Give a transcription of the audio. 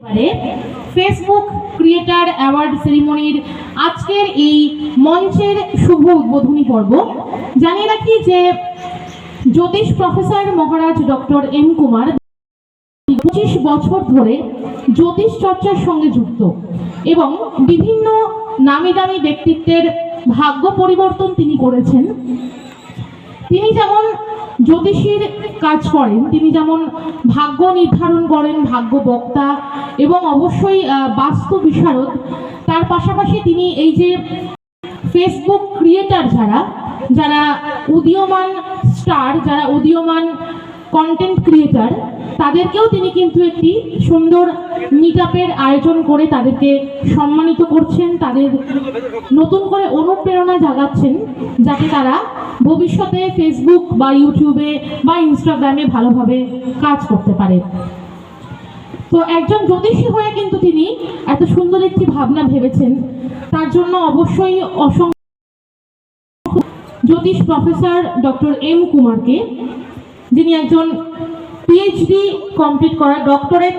Facebook creator award সেরিমনির আজকের এই মঞ্চের শুভ উদ্বোধনী পর্ব। জানিয়ে রাখি যে জ্যোতিষ প্রফেসর মহারাজ ডক্টর এম কুমার 25 বছর ধরে জ্যোতিষ চর্চার সঙ্গে যুক্ত এবং বিভিন্ন নামি দামি ব্যক্তিত্বের ভাগ্য পরিবর্তন তিনি করেছেন। তিনি যেমন জ্যোতিষীর কাজ করেন, তিনি যেমন ভাগ্য নির্ধারণ করেন, ভাগ্য বক্তা এবং অবশ্যই বাস্তু বিশারদ, তার পাশাপাশি তিনি এই যে ফেসবুক ক্রিয়েটার যারা উদীয়মান স্টার, যারা উদীয়মান কন্টেন্ট ক্রিয়েটার, তাদেরকেও তিনি কিন্তু একটি সুন্দর মিট আপের আয়োজন করে তাদেরকে সম্মানিত করছেন, তাদের নতুন করে অনুপ্রেরণা জাগাচ্ছেন যাতে তারা ভবিষ্যতে ফেসবুক বা ইউটিউবে বা ইনস্টাগ্রামে ভালোভাবে কাজ করতে পারে। তো একজন জ্যোতিষী হয়ে কিন্তু তিনি এত সুন্দর একটি ভাবনা ভেবেছেন, তার জন্য অবশ্যই অসংখ্য জ্যোতিষ প্রফেসর ডক্টর এম কুমারকে, যিনি একজন পিএইচডি কমপ্লিট করা ডক্টরেট